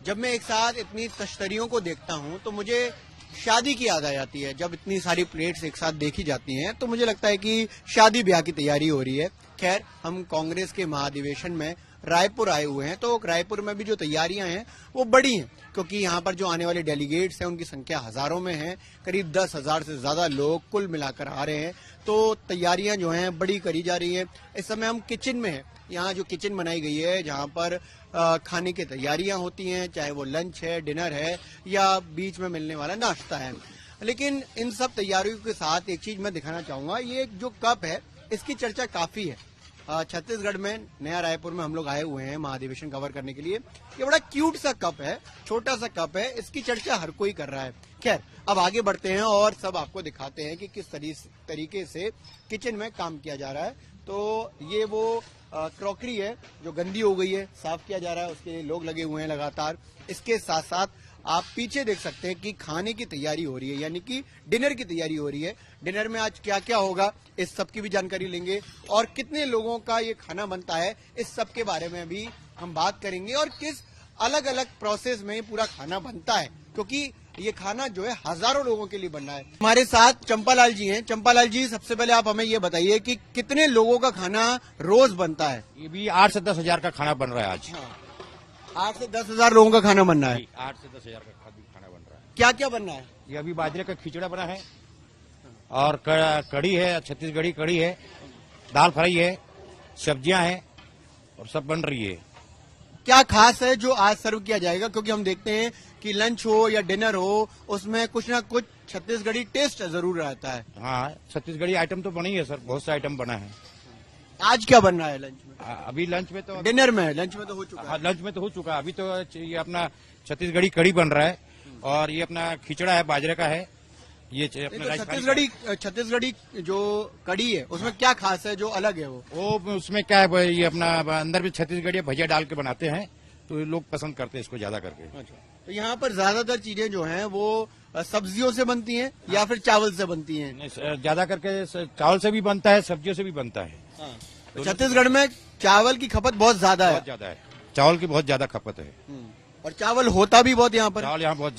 जब मैं एक साथ इतनी तश्तरियों को देखता हूं तो मुझे शादी की याद आ जाती है। जब इतनी सारी प्लेट्स एक साथ देखी जाती हैं तो मुझे लगता है कि शादी ब्याह की तैयारी हो रही है। खैर, हम कांग्रेस के महाधिवेशन में रायपुर आए हुए हैं, तो रायपुर में भी जो तैयारियां हैं वो बड़ी हैं, क्योंकि यहाँ पर जो आने वाले डेलीगेट्स हैं उनकी संख्या हजारों में है। करीब 10,000 से ज्यादा लोग कुल मिलाकर आ रहे हैं, तो तैयारियां जो हैं बड़ी करी जा रही हैं। इस समय हम किचन में हैं। यहाँ जो किचन बनाई गई है, जहाँ पर खाने की तैयारियां होती हैं, चाहे वो लंच है, डिनर है या बीच में मिलने वाला नाश्ता है। लेकिन इन सब तैयारियों के साथ एक चीज मैं दिखाना चाहूंगा। ये जो कप है इसकी चर्चा काफी है। छत्तीसगढ़ में नया रायपुर में हम लोग आए हुए हैं महाधिवेशन कवर करने के लिए। ये बड़ा क्यूट सा कप है, छोटा सा कप है, इसकी चर्चा हर कोई कर रहा है। खैर, अब आगे बढ़ते हैं और सब आपको दिखाते हैं कि किस तरीके से किचन में काम किया जा रहा है। तो ये वो क्रॉकरी है जो गंदी हो गई है, साफ किया जा रहा है, उसके लिए लोग लगे हुए हैं लगातार। इसके साथ साथ आप पीछे देख सकते हैं कि खाने की तैयारी हो रही है, यानी कि डिनर की तैयारी हो रही है। डिनर में आज क्या क्या होगा इस सब की भी जानकारी लेंगे, और कितने लोगों का ये खाना बनता है इस सब के बारे में भी हम बात करेंगे, और किस अलग अलग प्रोसेस में पूरा खाना बनता है, क्योंकि ये खाना जो है हजारों लोगों के लिए बनना है। हमारे साथ चंपालाल जी हैं। चंपालाल जी, सबसे पहले आप हमें ये बताइए कि कितने लोगों का खाना रोज बनता है? ये भी 8 से 10 हजार का खाना बन रहा है आज। 8 से 10 हजार लोगों का खाना बनना है। 8 से 10 हजार का खाना बन रहा है। क्या क्या बनना है? ये अभी बाजरे का खिचड़ा बना है, और कढ़ी है, छत्तीसगढ़ी कढ़ी है, दाल फ्राई है, सब्जियां हैं, और सब बन रही है। क्या खास है जो आज सर्व किया जाएगा? क्योंकि हम देखते हैं कि लंच हो या डिनर हो, उसमें कुछ ना कुछ छत्तीसगढ़ी टेस्ट जरूर रहता है। हाँ, छत्तीसगढ़ी आइटम तो बनी है सर, बहुत से आइटम बना है। आज क्या बन रहा है लंच में? अभी लंच में तो, डिनर में, लंच में तो हो चुका है। लंच में तो हो चुका है। अभी तो ये अपना छत्तीसगढ़ी कढ़ी बन रहा है, और ये अपना खिचड़ा है, बाजरे का है। ये अपना छत्तीसगढ़ी जो कढ़ी है उसमें क्या खास है जो अलग है? वो उसमें क्या है, ये अपना अंदर भी छत्तीसगढ़ी भजिया डाल के बनाते हैं, तो लोग पसंद करते हैं इसको ज्यादा करके। अच्छा, तो यहाँ पर ज्यादातर चीजें जो हैं वो सब्जियों से बनती हैं या फिर चावल से बनती हैं? ज्यादा करके चावल से भी बनता है, सब्जियों से भी बनता है। तो छत्तीसगढ़ में चावल की खपत बहुत ज्यादा है। चावल की बहुत ज्यादा खपत है, और चावल होता भी बहुत यहाँ पर। चावल यहाँ बहुत,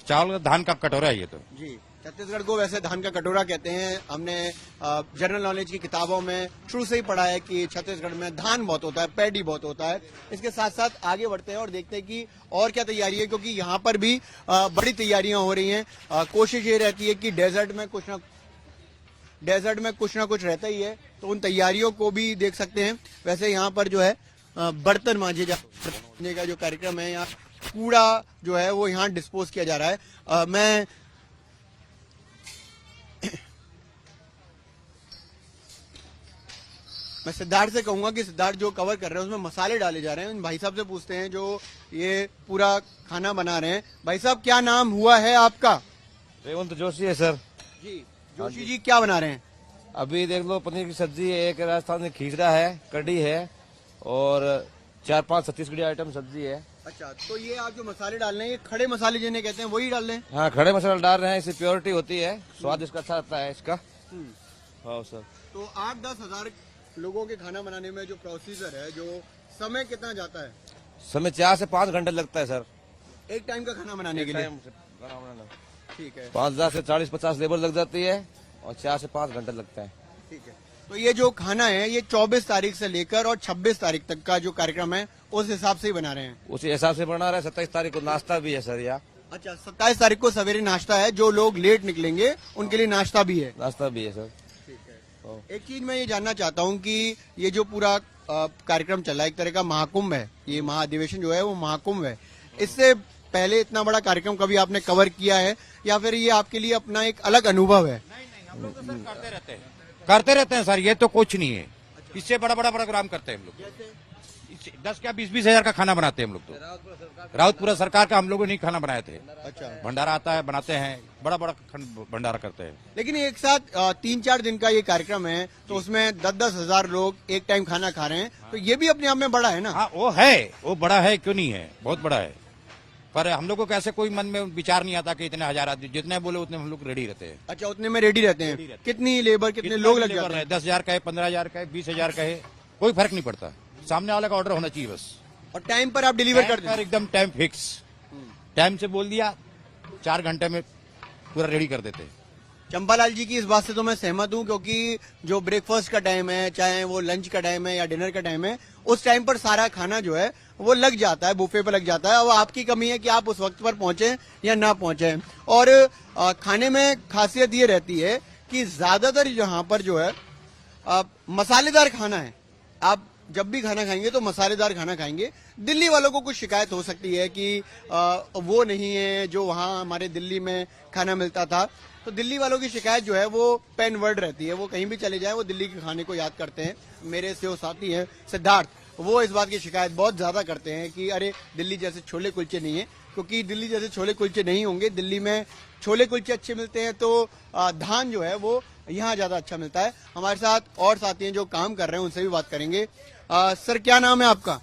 चावल धान का कटोरा है ये तो। जी, छत्तीसगढ़ को वैसे धान का कटोरा कहते हैं। हमने जनरल नॉलेज की किताबों में शुरू से ही पढ़ा है कि छत्तीसगढ़ में धान बहुत होता है, पैडी बहुत होता है। इसके साथ साथ आगे बढ़ते हैं और देखते हैं कि और क्या तैयारी है, क्योंकि यहाँ पर भी बड़ी तैयारियां हो रही हैं। कोशिश ये रहती है कि डेजर्ट में कुछ ना कुछ रहता ही है, तो उन तैयारियों को भी देख सकते हैं। वैसे यहाँ पर जो है बर्तन मांजे जाने का जो कार्यक्रम है, यहाँ कूड़ा जो है वो यहाँ डिस्पोज किया जा रहा है। मैं सिद्धार्थ से कहूंगा कि सिद्धार्थ जो कवर कर रहे हैं उसमें मसाले डाले जा रहे हैं। इन भाई साहब से पूछते हैं जो ये पूरा खाना बना रहे हैं। भाई साहब, क्या नाम हुआ है आपका? रेवंत जोशी है सर। जी, जोशी जी, क्या बना रहे हैं? अभी देख लो, पनीर की सब्जी है, एक राजस्थान में खींचड़ा है, कढ़ी है, और 4-5 छत्तीसगढ़ी आइटम सब्जी है। अच्छा, तो ये आप जो मसाले डाल रहे हैं, ये खड़े मसाले जिन्हें कहते हैं वही डाल रहे हैं? हाँ, खड़े मसाला डाल रहे हैं, इससे प्योरिटी होती है, स्वाद इसका अच्छा आता है इसका। हाँ सर। तो 8-10 हजार लोगों के खाना बनाने में जो प्रोसीजर है, जो समय कितना जाता है? समय 4 से 5 घंटे लगता है सर, एक टाइम का खाना बनाने के लिए। ठीक है। 5,000 से 40-50 लेबर लग जाती है, और 4 से 5 घंटे लगता है। ठीक है। तो ये जो खाना है ये 24 तारीख से लेकर और 26 तारीख तक का जो कार्यक्रम है उस हिसाब से ही बना रहे हैं? उसी हिसाब से बना रहे हैं। 27 तारीख को नाश्ता भी है सर यहाँ। अच्छा, 27 तारीख को सवेरे नाश्ता है, जो लोग लेट निकलेंगे उनके लिए नाश्ता भी है? नाश्ता भी है सर। ठीक है। एक चीज मैं ये जानना चाहता हूँ कि ये जो पूरा कार्यक्रम चल रहा है, एक तरह का महाकुंभ है, ये महाधिवेशन जो है वो महाकुंभ है। इससे पहले इतना बड़ा कार्यक्रम कभी आपने कवर किया है, या फिर ये आपके लिए अपना एक अलग अनुभव है? नहीं, हम लोग तो सर करते रहते हैं सर, ये तो कुछ नहीं है। इससे बड़ा प्रोग्राम करते हैं हम लोग। 10 क्या 20-20 हजार का खाना बनाते हैं हम लोग तो। राउतपुरा सरकार का हम लोगों ने खाना बनाए थे। अच्छा, भंडारा आता है, बनाते हैं, बड़ा भंडारा करते हैं। लेकिन एक साथ 3-4 दिन का ये कार्यक्रम है, तो उसमें 10-10 हजार लोग एक टाइम खाना खा रहे हैं, तो ये भी अपने आप में बड़ा है ना? हाँ, वो बड़ा है, क्यों नहीं है, बहुत बड़ा है। पर हम लोग को कैसे कोई मन में विचार नहीं आता कि इतने हजार आदमी, जितने बोले उतने हम लोग रेडी रहते हैं। अच्छा, उतने में रेडी रहते हैं। कितनी लेबर, कितने लोग लग जाते हैं? 10,000 का है, 15,000 का है, 20,000 का है, कोई फर्क नहीं पड़ता। सामने वाले का ऑर्डर होना चाहिए बस। और टाइम पर आप डिलीवर कर दें? एकदम टाइम फिक्स। टाइम से बोल दिया 4 घंटे में पूरा रेडी कर देते हैं। चंपालाल जी की इस बात से तो मैं सहमत हूं, क्योंकि जो ब्रेकफास्ट का टाइम है, चाहे वो लंच का टाइम है या डिनर का टाइम है, उस टाइम पर सारा खाना जो है वो लग जाता है, बुफे पर लग जाता है। और आपकी कमी है कि आप उस वक्त पर पहुंचे या ना पहुंचे। और खाने में खासियत ये रहती है कि ज्यादातर यहाँ पर जो है मसालेदार खाना है। आप जब भी खाना खाएंगे तो मसालेदार खाना खाएंगे। दिल्ली वालों को कुछ शिकायत हो सकती है कि वो नहीं है जो वहाँ हमारे दिल्ली में खाना मिलता था। तो दिल्ली वालों की शिकायत जो है वो पेन वर्ड रहती है। वो कहीं भी चले जाएं वो दिल्ली के खाने को याद करते हैं। मेरे से वो साथी हैं सिद्धार्थ, वो इस बात की शिकायत बहुत ज्यादा करते हैं कि अरे दिल्ली जैसे छोले कुलचे नहीं है, क्योंकि दिल्ली जैसे छोले कुलचे नहीं होंगे। दिल्ली में छोले कुलचे अच्छे मिलते हैं तो धान जो है वो यहाँ ज्यादा अच्छा मिलता है। हमारे साथ और साथी हैं जो काम कर रहे हैं, उनसे भी बात करेंगे। सर क्या नाम है आपका?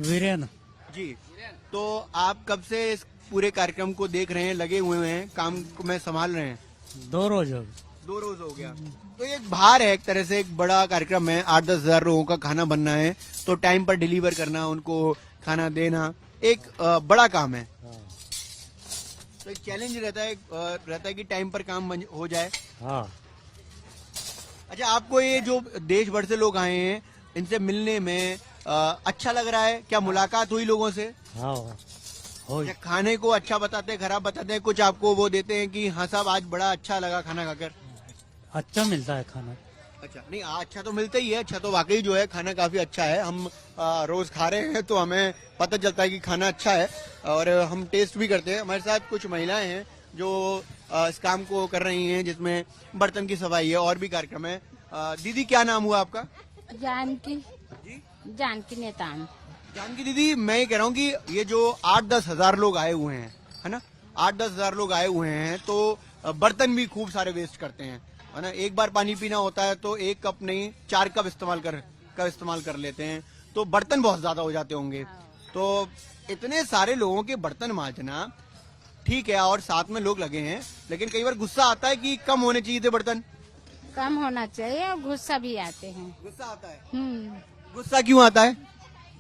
वीरेन। जी, तो आप कब से इस पूरे कार्यक्रम को देख रहे हैं, लगे हुए हैं, काम को में संभाल रहे हैं? 2 रोज हो गए। 2 रोज हो गया। तो ये एक भार है, एक तरह से एक बड़ा कार्यक्रम है। 8-10 हजार लोगों का खाना बनना है, तो टाइम पर डिलीवर करना, उनको खाना देना एक बड़ा काम है। तो एक चैलेंज रहता है कि टाइम पर काम हो जाए। हाँ, अच्छा, आपको ये जो देश भर से लोग आए हैं, इनसे मिलने में अच्छा लग रहा है? क्या मुलाकात हुई लोगों से? हाँ हो। क्या खाने को अच्छा बताते हैं, खराब बताते हैं? कुछ आपको वो देते हैं कि हाँ साहब आज बड़ा अच्छा लगा खाना खाकर? अच्छा मिलता है खाना। अच्छा, नहीं अच्छा तो मिलता ही है। अच्छा तो वाकई जो है खाना काफी अच्छा है। हम रोज खा रहे हैं तो हमें पता चलता है कि खाना अच्छा है और हम टेस्ट भी करते हैं। हमारे साथ कुछ महिलाएं हैं जो इस काम को कर रही हैं, जिसमें बर्तन की सफाई है और भी कार्यक्रम है। दीदी क्या नाम हुआ आपका? जानकी। जी, जानकी नेतान। जानकी दीदी, मैं ये कह रहा हूँ कि ये जो 8-10 हजार लोग आए हुए हैं, है ना, 8-10 हजार लोग आए हुए हैं, तो बर्तन भी खूब सारे वेस्ट करते हैं, है ना। एक बार पानी पीना होता है तो 1 कप नहीं 4 कप इस्तेमाल कर लेते हैं, तो बर्तन बहुत ज्यादा हो जाते होंगे। तो इतने सारे लोगों के बर्तन मांजना ठीक है, और साथ में लोग लगे हैं, लेकिन कई बार गुस्सा आता है कि कम होने चाहिए थे बर्तन। कम होना चाहिए और गुस्सा भी आते हैं। गुस्सा आता है? गुस्सा क्यों आता है?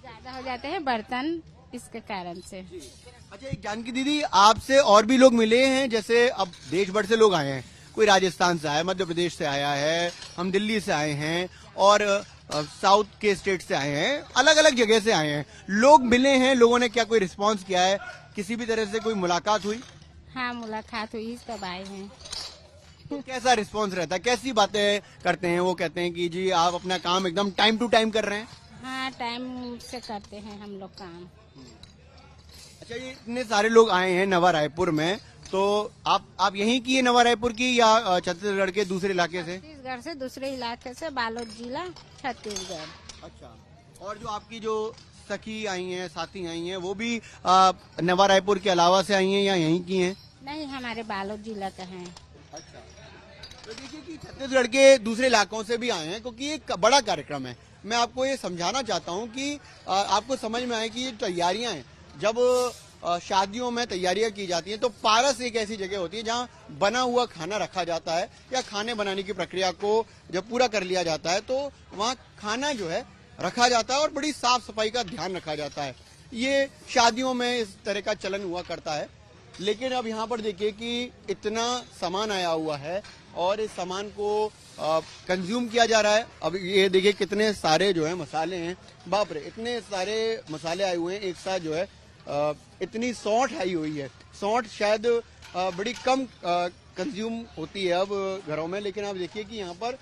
ज्यादा हो जाते हैं बर्तन, इसके कारण से। अच्छा, एक जानकी दीदी, आपसे और भी लोग मिले हैं? जैसे अब देश भर से लोग आए हैं, कोई राजस्थान से आया, मध्य प्रदेश से आया है, हम दिल्ली से आए हैं और साउथ के स्टेट से आए हैं, अलग अलग जगह से आए हैं। लोग मिले हैं, लोगों ने क्या कोई रिस्पांस किया है? किसी भी तरह से कोई मुलाकात हुई? हाँ, मुलाकात हुई, तब आए हैं। तो कैसा रिस्पांस रहता है? कैसी बातें करते हैं? वो कहते हैं कि जी आप अपना काम एकदम टाइम टू टाइम कर रहे हैं? हाँ, टाइम से करते हैं हम लोग काम। अच्छा, ये इतने सारे लोग आए हैं नवा रायपुर में, तो आप यहीं की है, नवा रायपुर की, या छत्तीसगढ़ के दूसरे इलाके से? छत्तीसगढ़ से, दूसरे इलाके से, बालोद जिला, छत्तीसगढ़। अच्छा, और जो आपकी जो सखी आई हैं, साथी आई हैं, वो भी नवा रायपुर के अलावा से आई हैं या यहीं की हैं? नहीं, हमारे बालोद जिला का है। अच्छा, तो देखिए कि छत्तीसगढ़ के दूसरे इलाकों से भी आए हैं, क्योंकि ये एक बड़ा कार्यक्रम है। मैं आपको ये समझाना चाहता हूँ कि आपको समझ में आए कि ये तैयारियां हैं। जब शादियों में तैयारियां की जाती हैं तो पारस एक ऐसी जगह होती है जहाँ बना हुआ खाना रखा जाता है, या खाने बनाने की प्रक्रिया को जब पूरा कर लिया जाता है तो वहाँ खाना जो है रखा जाता है और बड़ी साफ सफाई का ध्यान रखा जाता है। ये शादियों में इस तरह का चलन हुआ करता है। लेकिन अब यहाँ पर देखिए कि इतना सामान आया हुआ है और इस सामान को कंज्यूम किया जा रहा है। अब ये देखिए कितने सारे जो है मसाले हैं, बाप रे, इतने सारे मसाले आए हुए हैं एक साथ जो है। इतनी सौंठ आई हुई है। सौंठ शायद बड़ी कम कंज्यूम होती है अब घरों में, लेकिन आप देखिए कि यहाँ पर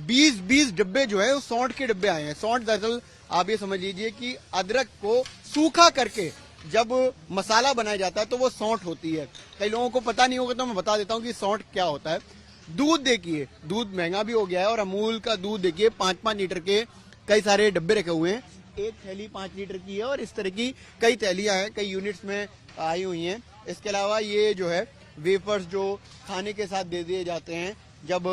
20 डिब्बे जो है वो सौंठ के डिब्बे आए हैं। सौंठ दरअसल आप ये समझ लीजिए कि अदरक को सूखा करके जब मसाला बनाया जाता है तो वो सौंठ होती है। कई लोगों को पता नहीं होगा तो मैं बता देता हूँ कि सौंठ क्या होता है। दूध देखिए, दूध महंगा भी हो गया है और अमूल का दूध देखिए 5-5 लीटर के कई सारे डब्बे रखे हुए हैं। एक थैली 5 लीटर की है और इस तरह की कई थैलियां हैं, कई यूनिट्स में आई हुई हैं। इसके अलावा ये जो है वेफर्स जो खाने के साथ दे दिए जाते हैं, जब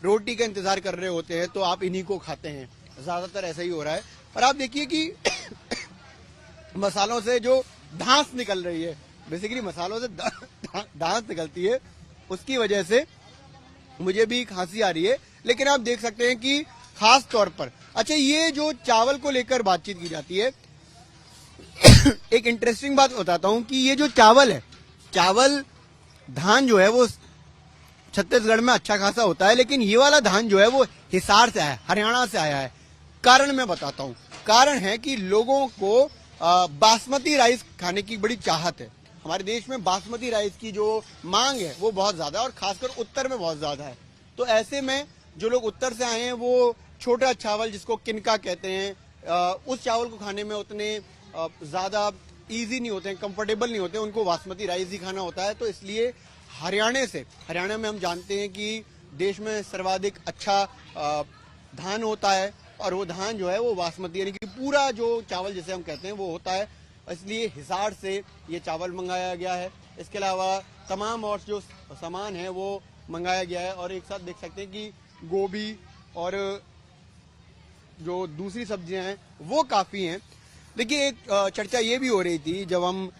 रोटी का इंतजार कर रहे होते हैं तो आप इन्हीं को खाते हैं। ज्यादातर ऐसा ही हो रहा है। और आप देखिए कि मसालों से जो धांस निकल रही है, बेसिकली मसालों से धांस निकलती है, उसकी वजह से मुझे भी खांसी आ रही है। लेकिन आप देख सकते हैं कि खास तौर पर, अच्छा, ये जो चावल को लेकर बातचीत की जाती है एक इंटरेस्टिंग बात बताता हूं कि ये जो चावल है, चावल धान जो है वो छत्तीसगढ़ में अच्छा खासा होता है, लेकिन ये वाला धान जो है वो हिसार से आया है, हरियाणा से आया है। कारण मैं बताता हूं। कारण है कि लोगों को बासमती राइस खाने की बड़ी चाहत है। हमारे देश में बासमती राइस की जो मांग है वो बहुत ज्यादा है और खासकर उत्तर में बहुत ज्यादा है। तो ऐसे में जो लोग उत्तर से आए हैं वो छोटा चावल जिसको किनका कहते हैं, उस चावल को खाने में उतने ज्यादा इजी नहीं होते हैं, कंफर्टेबल नहीं होते हैं, उनको बासमती राइस ही खाना होता है। तो इसलिए हरियाणा में हम जानते हैं कि देश में सर्वाधिक अच्छा धान होता है और वो धान जो है वो बासमती यानी कि पूरा जो चावल जिसे हम कहते हैं वो होता है। इसलिए हिसार से ये चावल मंगाया गया है। इसके अलावा तमाम और जो सामान है वो मंगाया गया है और एक साथ देख सकते हैं कि गोभी और जो दूसरी सब्जियां हैं वो काफी हैं। देखिए एक चर्चा ये भी हो रही थी जब हम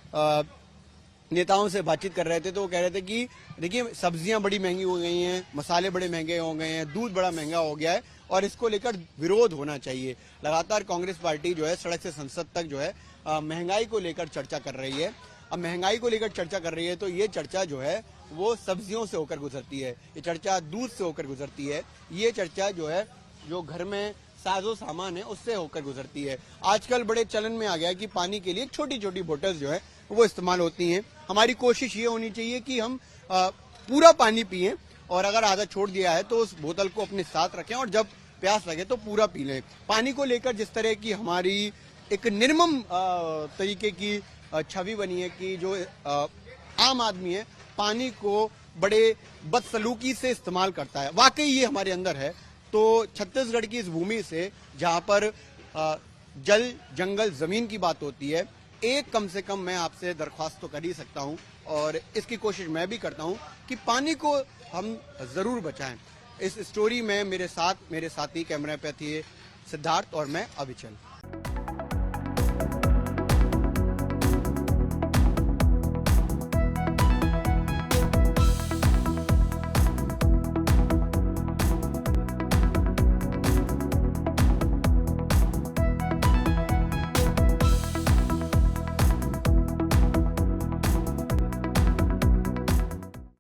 नेताओं से बातचीत कर रहे थे तो वो कह रहे थे कि देखिए सब्जियां बड़ी महंगी हो गई हैं, मसाले बड़े महंगे हो गए हैं, दूध बड़ा महंगा हो गया है और इसको लेकर विरोध होना चाहिए। लगातार कांग्रेस पार्टी जो है सड़क से संसद तक जो है महंगाई को लेकर चर्चा कर रही है। अब महंगाई को लेकर चर्चा कर रही है तो ये चर्चा जो है वो सब्जियों से होकर गुजरती है, ये चर्चा दूध से होकर गुजरती है, ये चर्चा जो है जो घर में साजो सामान है उससे होकर गुजरती है। आजकल बड़े चलन में आ गया है कि पानी के लिए छोटी छोटी बोतल्स जो है वो इस्तेमाल होती हैं। हमारी कोशिश ये होनी चाहिए कि हम पूरा पानी पिएं और अगर आधा छोड़ दिया है तो उस बोतल को अपने साथ रखें और जब प्यास लगे तो पूरा पी लें। पानी को लेकर जिस तरह की हमारी एक निर्मम तरीके की छवि बनी है कि जो आम आदमी है पानी को बड़े बदसलूकी से इस्तेमाल करता है, वाकई ये हमारे अंदर है। तो छत्तीसगढ़ की इस भूमि से जहां पर जल जंगल जमीन की बात होती है, एक कम से कम मैं आपसे दरख्वास्त तो कर ही सकता हूं और इसकी कोशिश मैं भी करता हूं कि पानी को हम जरूर बचाएं। इस स्टोरी में मेरे साथी कैमरे पे थे सिद्धार्थ और मैं अविचल।